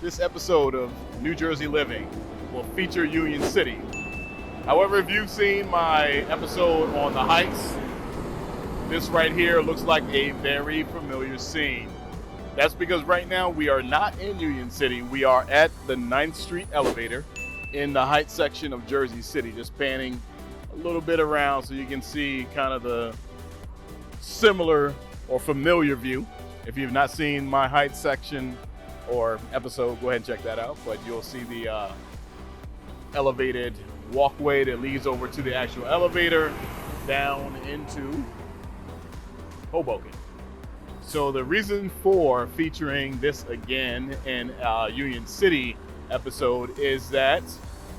This episode of New Jersey Living will feature Union City. However, if you've seen my episode on the Heights, this right here looks like a very familiar scene. That's because right now we are not in Union City. We are at the 9th Street elevator in the Heights section of Jersey City, just panning a little bit around so you can see kind of the similar or familiar view. If you've not seen my Heights section or episode, go ahead and check that out. But you'll see the elevated walkway that leads over to the actual elevator down into Hoboken. So the reason for featuring this again in Union City episode is that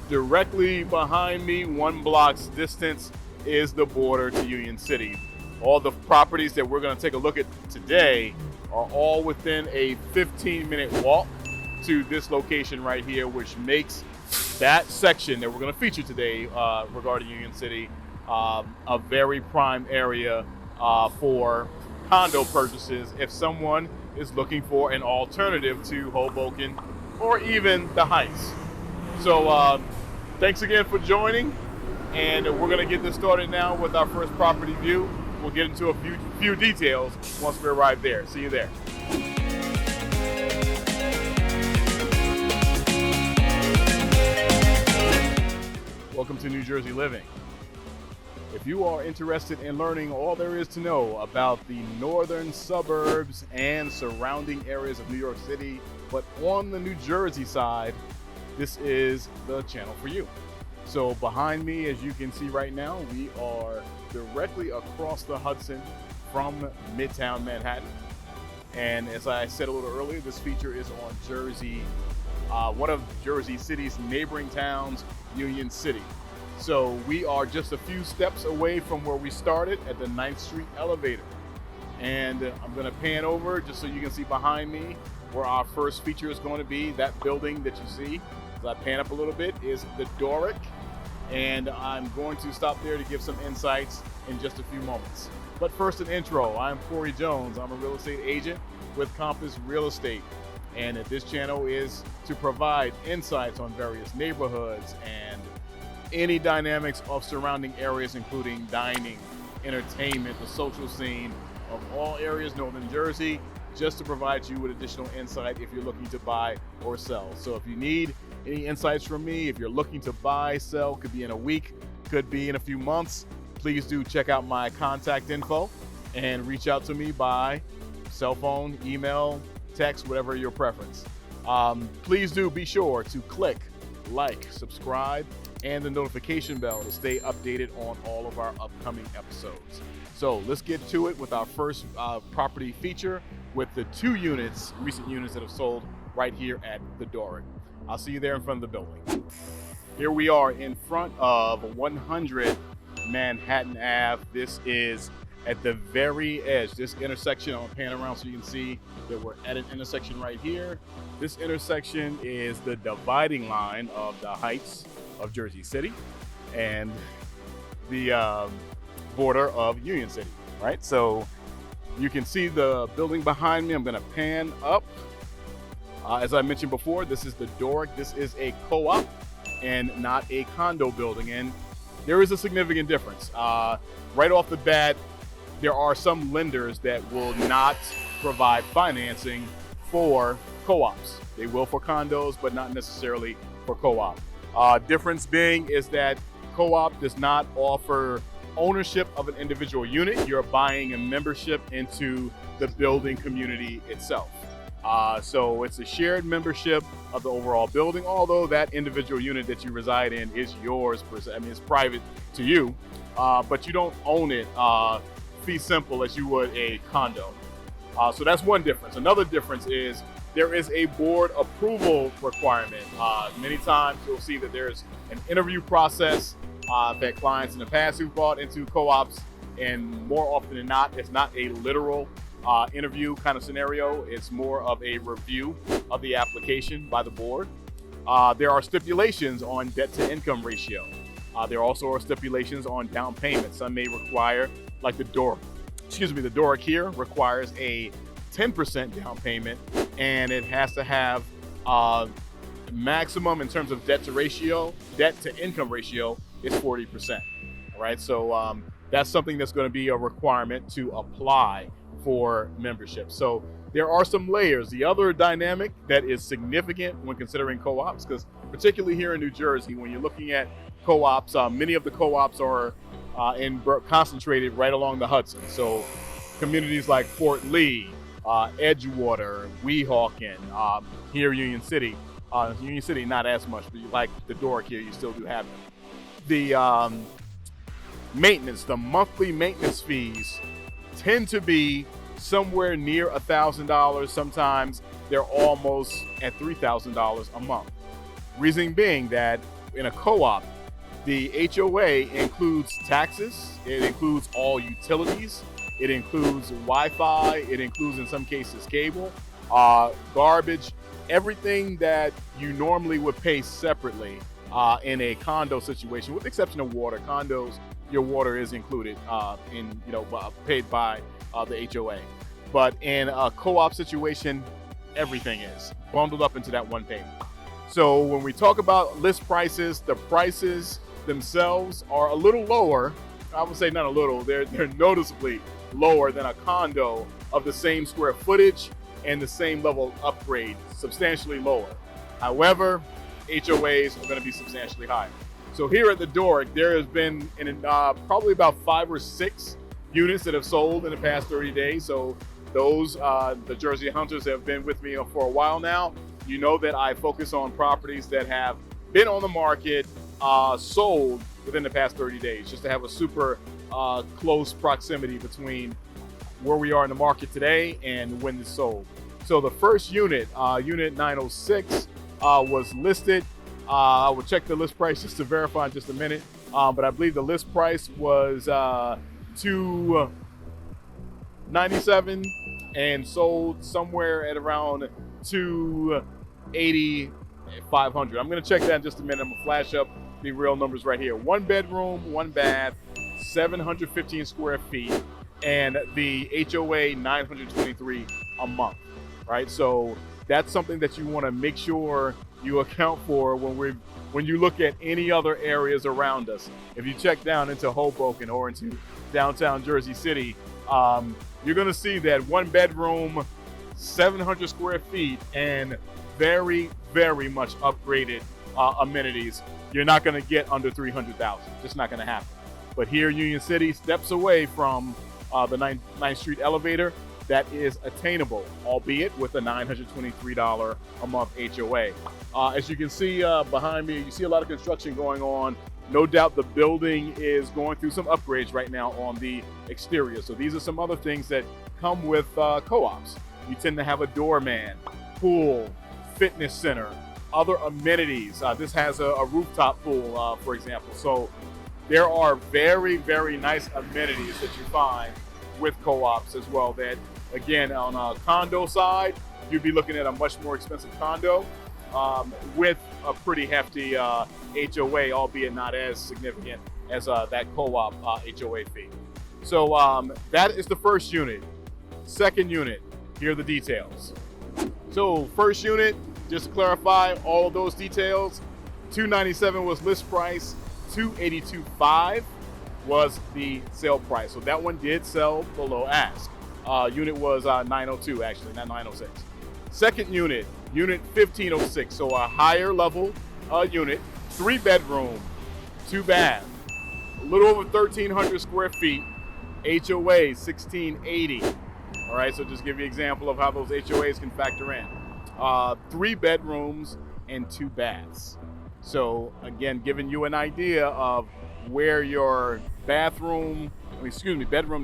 directly behind me, 1 block's distance, is the border to Union City. All the properties that we're going to take a look at today are all within a 15-minute walk to this location right here, which makes that section that we're going to feature today regarding Union City a very prime area for condo purchases if someone is looking for an alternative to Hoboken or even the Heights. So thanks again for joining, and we're going to get this started now with our first property view. We'll get into a few details once we arrive there. See you there. Welcome to New Jersey Living. If you are interested in learning all there is to know about the northern suburbs and surrounding areas of New York City, but on the New Jersey side, this is the channel for you. So behind me, as you can see right now, we are directly across the Hudson from Midtown Manhattan. And as I said a little earlier, this feature is on Jersey, one of Jersey City's neighboring towns, Union City. So we are just a few steps away from where we started at the 9th Street elevator. And I'm gonna pan over just so you can see behind me where our first feature is going to be. That building that you see, as I pan up a little bit, is the Doric. And I'm going to stop there to give some insights in just a few moments. But first, an intro. I'm Corey Jones. I'm a real estate agent with Compass Real Estate. And this channel is to provide insights on various neighborhoods and any dynamics of surrounding areas, including dining, entertainment, the social scene of all areas, Northern Jersey, just to provide you with additional insight if you're looking to buy or sell. So if you need any insights from me, if you're looking to buy, sell, could be in a week, could be in a few months, please do check out my contact info and reach out to me by cell phone, email, text, whatever your preference. Please do be sure to click like, subscribe, and the notification bell to stay updated on all of our upcoming episodes. So let's get to it with our first property feature with the 2 units, recent units that have sold right here at the Doric. I'll see you there in front of the building. Here we are in front of 100 Manhattan Ave. This is at the very edge. This intersection, I'll pan around so you can see that we're at an intersection right here. This intersection is the dividing line of the Heights of Jersey City and the border of Union City, right? So you can see the building behind me. I'm gonna pan up. As I mentioned before, this is the Doric. This is a co-op and not a condo building. And there is a significant difference. Right off the bat, there are some lenders that will not provide financing for co-ops. They will for condos, but not necessarily for co-op. Difference being is that co-op does not offer ownership of an individual unit. You're buying a membership into the building community itself. So it's a shared membership of the overall building, although that individual unit that you reside in is yours. I mean, it's private to you, but you don't own it fee simple as you would a condo. So that's one difference. Another difference is there is a board approval requirement. Many times you'll see that there's an interview process. I've had clients in the past who've bought into co-ops, and more often than not, it's not a literal interview kind of scenario. It's more of a review of the application by the board. There are stipulations on debt to income ratio. There also are stipulations on down payment. Some may require, like the Doric here requires a 10% down payment, and it has to have Uh, maximum in terms of debt to income ratio is 40%. All right, so that's something that's going to be a requirement to apply for membership. So there are some layers. The other dynamic that is significant when considering co-ops, because particularly here in New Jersey, when you're looking at co-ops, many of the co-ops are concentrated right along the Hudson. So communities like Fort Lee, Edgewater, Weehawken, here Union City. Union City, not as much, but you like the Doric here, you still do have them. The maintenance, the monthly maintenance fees tend to be somewhere near $1,000. Sometimes they're almost at $3,000 a month. Reason being that in a co-op, the HOA includes taxes, it includes all utilities, it includes Wi-Fi, it includes in some cases cable, garbage, everything that you normally would pay separately in a condo situation, with the exception of water. Condos, your water is included paid by the HOA. But in a co-op situation, everything is bundled up into that one payment. So when we talk about list prices, the prices themselves are a little lower. I would say not a little, they're noticeably lower than a condo of the same square footage and the same level of upgrade, substantially lower. However, HOAs are going to be substantially higher. So here at the Doric, there has been probably about 5 or 6 units that have sold in the past 30 days. So those, the Jersey Hunters have been with me for a while now. You know that I focus on properties that have been on the market, sold within the past 30 days, just to have a super close proximity between where we are in the market today and when it's sold. So the first unit, unit 906, was listed. I will check the list price just to verify in just a minute, but I believe the list price was $297 and sold somewhere at around $280, $500. I'm going to check that in just a minute. I'm going to flash up the real numbers right here. 1 bedroom, 1 bath, 715 square feet, and the HOA $923 a month, right? So that's something that you want to make sure you account for when you look at any other areas around us. If you check down into Hoboken or into downtown Jersey City, you're going to see that 1 bedroom, 700 square feet, and very, very much upgraded amenities. You're not going to get under $300,000. Just not going to happen. But here, Union City, steps away from the 9th Street elevator, that is attainable, albeit with a $923 a month HOA. As you can see behind me, you see a lot of construction going on. No doubt the building is going through some upgrades right now on the exterior. So these are some other things that come with co-ops. You tend to have a doorman, pool, fitness center, other amenities. This has a rooftop pool, for example. So there are very, very nice amenities that you find with co-ops as well, that again, on a condo side, you'd be looking at a much more expensive condo with a pretty hefty HOA, albeit not as significant as that co-op HOA fee. So that is the first unit. Second unit, here are the details. So first unit, just to clarify all of those details, $297 was list price, $282.5 was the sale price. So that one did sell below ask. Unit was 902 actually, not 906. Second unit, unit 1506, so a higher level unit, 3 bedroom, 2 bath, a little over 1,300 square feet, HOA 1680. All right, so just give you an example of how those HOAs can factor in. 3 bedrooms and 2 baths. So again, giving you an idea of where your bedroom to bathroom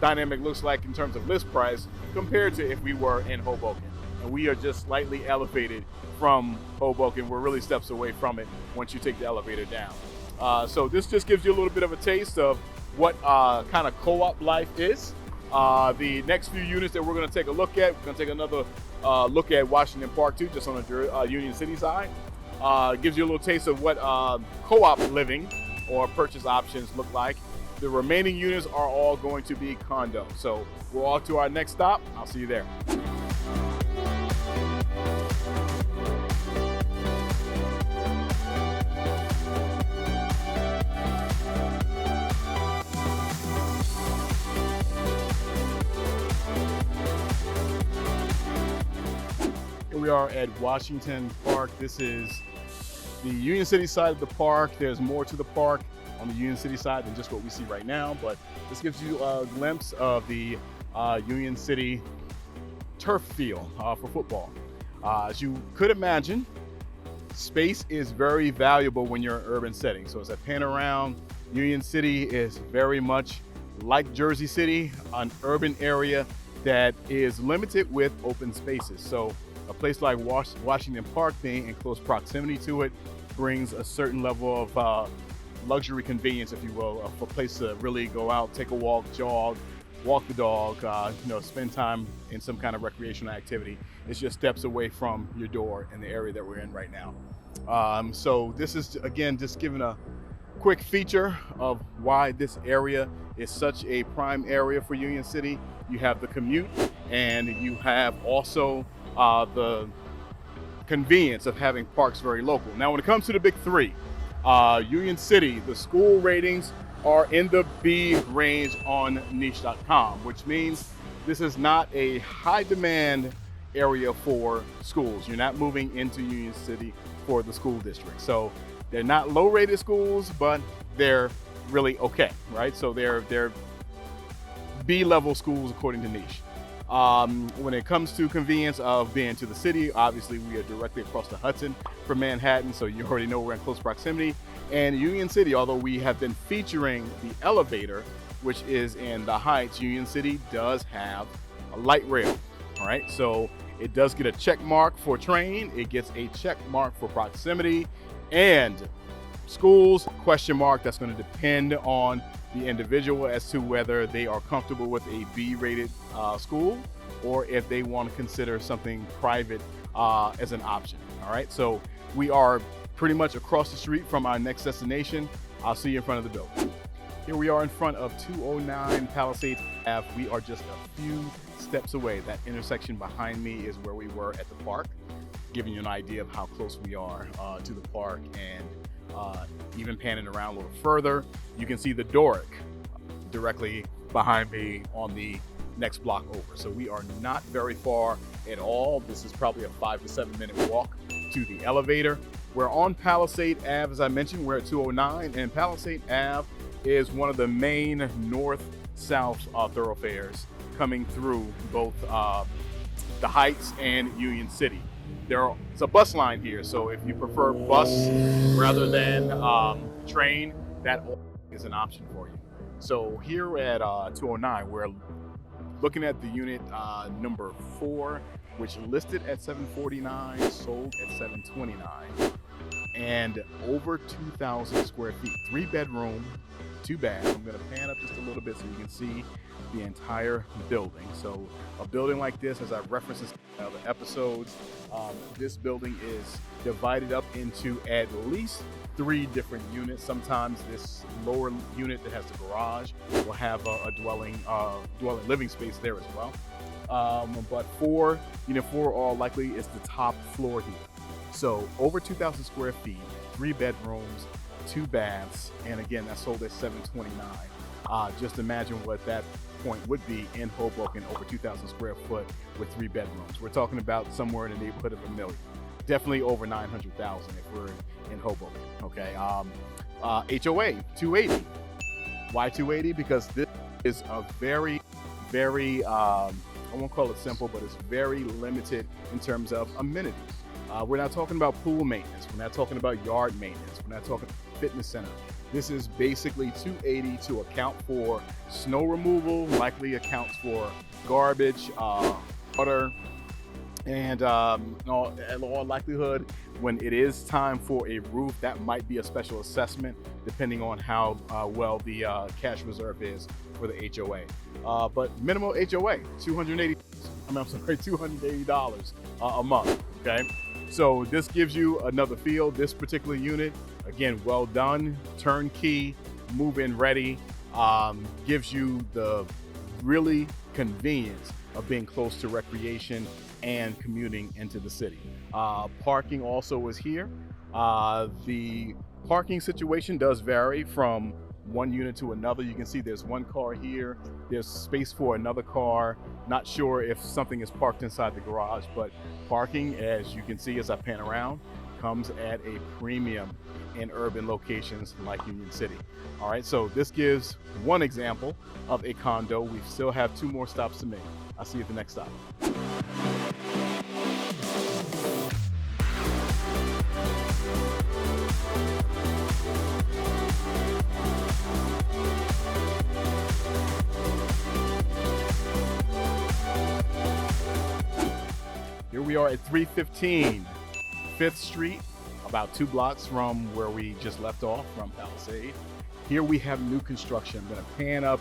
dynamic looks like in terms of list price compared to if we were in Hoboken. And we are just slightly elevated from Hoboken. We're really steps away from it once you take the elevator down. So this just gives you a little bit of a taste of what kind of co-op life is. The next few units that we're going to take a look at, we're going to take another look at Washington Park too, just on the Union City side. Gives you a little taste of what co-op living or purchase options look like. The remaining units are all going to be condo. So we're off to our next stop. I'll see you there. Here we are at Washington Park. This is the Union City side of the park. There's more to the park on the Union City side than just what we see right now, but this gives you a glimpse of the Union City turf field for football. As you could imagine, space is very valuable when you're in urban settings. So as I pan around, Union City is very much like Jersey City, an urban area that is limited with open spaces. So a place like Washington Park, being in close proximity to it, brings a certain level of luxury convenience, if you will, of a place to really go out, take a walk, jog, walk the dog, spend time in some kind of recreational activity. It's just steps away from your door in the area that we're in right now. So this is, again, just giving a quick feature of why this area is such a prime area for Union City. You have the commute, and you have also the convenience of having parks very local. Now, when it comes to the big three, Union City, the school ratings are in the B range on niche.com, which means this is not a high demand area for schools. You're not moving into Union City for the school district. So they're not low rated schools, but they're really okay, right? So they're B-level schools according to niche. When it comes to convenience of being to the city, obviously we are directly across the Hudson from Manhattan, so you already know we're in close proximity. And Union City, although we have been featuring the elevator, which is in the Heights, Union City does have a light rail, all right? So it does get a check mark for train, it gets a check mark for proximity, and schools, question mark. That's going to depend on the individual as to whether they are comfortable with a B-rated school or if they want to consider something private as an option. All right, so we are pretty much across the street from our next destination. I'll see you in front of the building. Here we are in front of 209 Palisades Ave. We are just a few steps away. That intersection behind me is where we were at the park, giving you an idea of how close we are to the park. And even panning around a little further, you can see the Doric directly behind me on the next block over. So we are not very far at all. This is probably a 5 to 7 minute walk to the elevator. We're on Palisade Ave, as I mentioned. We're at 209, and Palisade Ave is one of the main north-south thoroughfares coming through both the Heights and Union City. There's a bus line here, so if you prefer bus rather than train, that is an option for you. So here at 209, we're looking at the unit number 4, which listed at $749, sold at $729, and over 2,000 square feet. 3-bedroom, 2 baths. I'm going to pan up just a little bit so you can see the entire building. So a building like this, as I've referenced in other episodes, this building is divided up into at least 3 different units. Sometimes this lower unit that has the garage will have a dwelling living space there as well. But unit 4 all likely is the top floor here. So over 2,000 square feet, 3 bedrooms, 2 baths, and again, that's sold at $729. Just imagine what that point would be in Hoboken, over 2,000 square foot with 3 bedrooms. We're talking about somewhere in the neighborhood of $1 million. Definitely over 900,000 if we're in Hoboken. Okay. HOA 280. Why 280? Because this is a very, very I won't call it simple, but it's very limited in terms of amenities. We're not talking about pool maintenance. We're not talking about yard maintenance. We're not talking fitness center. This is basically 280 to account for snow removal, likely accounts for garbage, water, and in all likelihood, when it is time for a roof, that might be a special assessment depending on how well the cash reserve is for the HOA. But minimal HOA, $280 a month, okay? So this gives you another feel. This particular unit, again, well done, turnkey, move-in ready, gives you the really convenience of being close to recreation and commuting into the city. Parking also is here. The parking situation does vary from one unit to another. You can see there's one car here, there's space for another car. Not sure if something is parked inside the garage, but parking, as you can see as I pan around, comes at a premium in urban locations like Union City. All right, so this gives one example of a condo. We still have 2 more stops to make. I'll see you at the next stop. Here we are at 315 5th Street, about 2 blocks from where we just left off from Palisade. Here we have new construction. I'm going to pan up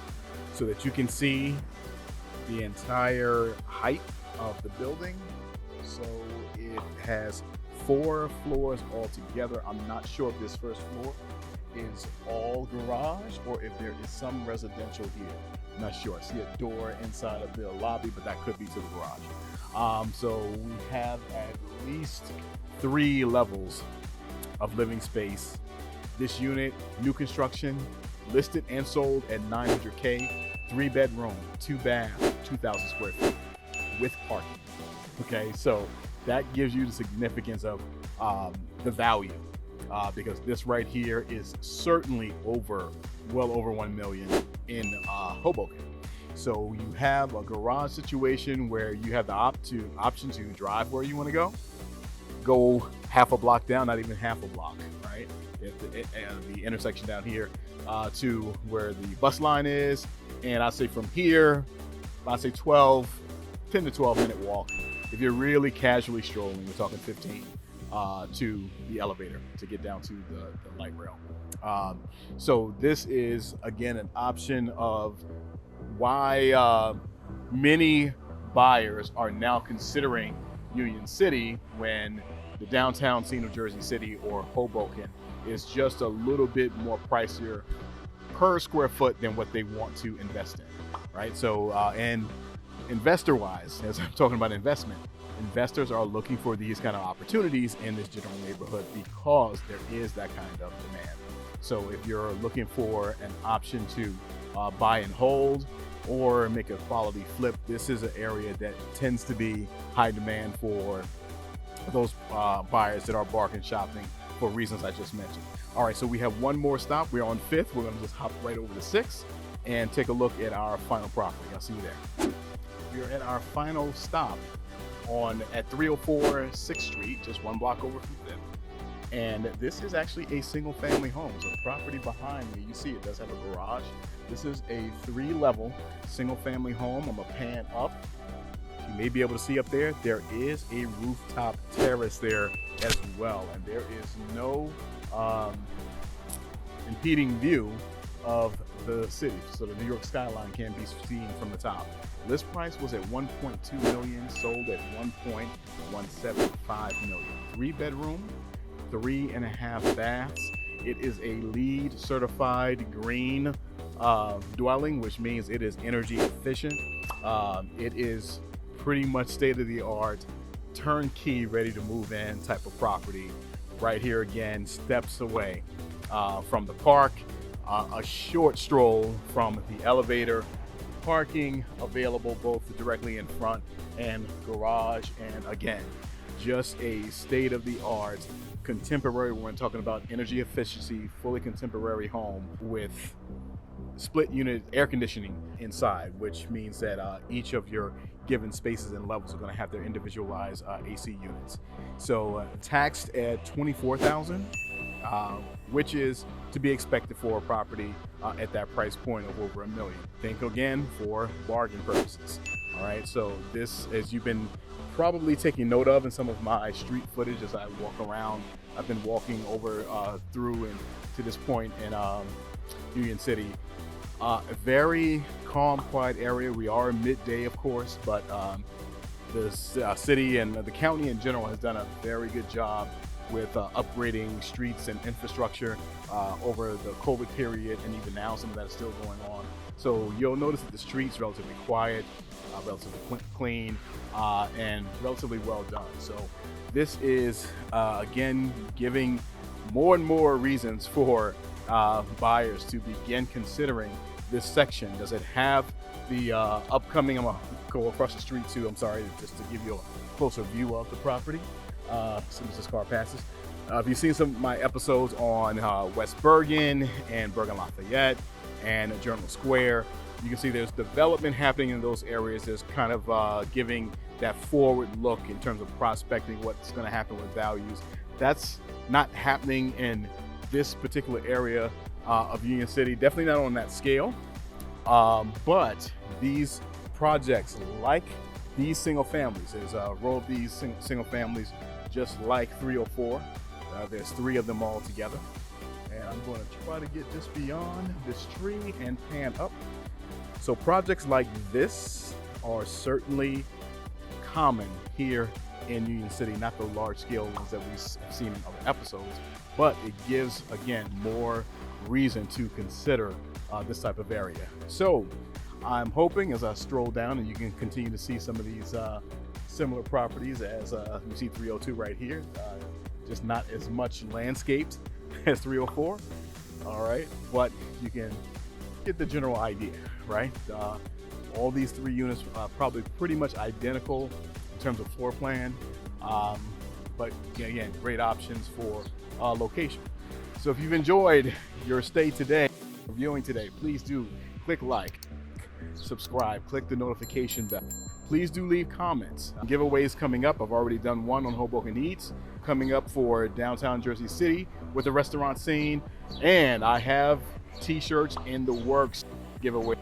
so that you can see the entire height of the building. So it has 4 floors altogether. I'm not sure if this first floor is all garage or if there is some residential here. I'm not sure. I see a door inside of the lobby, but that could be to the garage. So we have at least 3 levels of living space. This unit, new construction, listed and sold at $900K, 3-bedroom, 2-bath, 2,000 square feet with parking. Okay, so that gives you the significance of the value because this right here is certainly well over 1 million in Hoboken. So you have a garage situation where you have the option to drive where you want to go half a block down, not even half a block, right? At the intersection down here to where the bus line is. And I say from here, I say 10 to 12 minute walk. If you're really casually strolling, we're talking 15 to the elevator to get down to the light rail. So this is, again, an option of why many buyers are now considering Union City when the downtown scene of Jersey City or Hoboken is just a little bit more pricier per square foot than what they want to invest in, right? So, and investor-wise, as I'm talking about investment, investors are looking for these kind of opportunities in this general neighborhood because there is that kind of demand. So if you're looking for an option to buy and hold or make a quality flip, this is an area that tends to be high demand for those buyers that are bargain shopping for reasons I just mentioned. All right, so we have one more stop. We're on 5th. We're going to just hop right over to 6th and take a look at our final property. I'll see you there. We're at our final stop at 304 6th Street, just 1 block over from 5th. And this is actually a single family home. So the property behind me, you see it does have a garage. This is a 3-level single family home. I'm gonna pan up. You may be able to see up there, there is a rooftop terrace there as well. And there is no impeding view of the city. So the New York skyline can be seen from the top. List price was at $1.2 million, sold at $1.175 million. 3-bedroom, 3.5 baths. It is a LEED certified green dwelling, which means it is energy efficient. It is pretty much state-of-the-art, turnkey, ready to move in type of property. Right here again, steps away from the park, a short stroll from the elevator, parking available both directly in front and garage, and again, just a state-of-the-art, contemporary, we're talking about energy efficiency, fully contemporary home with split unit air conditioning inside, which means that each of your given spaces and levels are going to have their individualized AC units. So taxed at $24,000, which is to be expected for a property at that price point of over $1 million. Think again for bargain purposes. All right, so this, as you've been probably taking note of in some of my street footage as I walk around, I've been walking over through and to this point in Union City. A very calm, quiet area. We are midday, of course, but the city and the county in general has done a very good job with upgrading streets and infrastructure over the COVID period, and even now some of that is still going on. So you'll notice that the streets relatively quiet, relatively clean, and relatively well done. So this is again giving more and more reasons for buyers to begin considering this section. Does it have the upcoming, I'm gonna go across the street too, I'm sorry, just to give you a closer view of the property as soon as this car passes. If you've seen some of my episodes on West Bergen and Bergen Lafayette and Journal Square, you can see there's development happening in those areas. There's kind of giving that forward look in terms of prospecting what's going to happen with values. That's not happening in this particular area of Union City, definitely not on that scale. But these projects, like these single families, there's a row of these single families just like 304. There's 3 of them all together. And I'm going to try to get just beyond this tree and pan up. So projects like this are certainly common here in Union City, not the large scale ones that we've seen in other episodes, but it gives, again, more reason to consider this type of area. So I'm hoping as I stroll down and you can continue to see some of these similar properties as you see 302 right here, just not as much landscaped as 304. All right, but you can get the general idea, right? All these 3 units are probably pretty much identical in terms of floor plan, but again, great options for location. So if you've enjoyed your stay today, viewing today, please do click like, subscribe, click the notification bell. Please do leave comments. Giveaways coming up. I've already done one on Hoboken Eats, coming up for downtown Jersey City with the restaurant scene, and I have t-shirts in the works giveaway.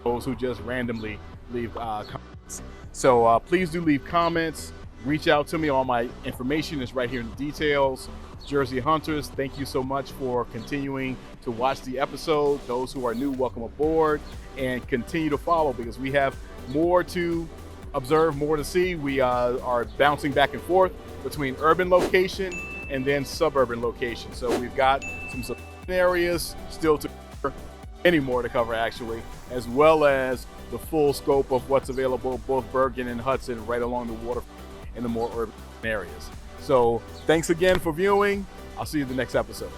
Those who just randomly leave comments. So please do leave comments. Reach out to me. All my information is right here in the details. Jersey Hunters, thank you so much for continuing to watch the episode. Those who are new, welcome aboard, and continue to follow because we have more to observe, more to see. We are bouncing back and forth between urban location and then suburban location. So we've got some suburban areas still to cover, many more to cover actually, as well as the full scope of what's available, both Bergen and Hudson, right along the water in the more urban areas. So thanks again for viewing. I'll see you in the next episode.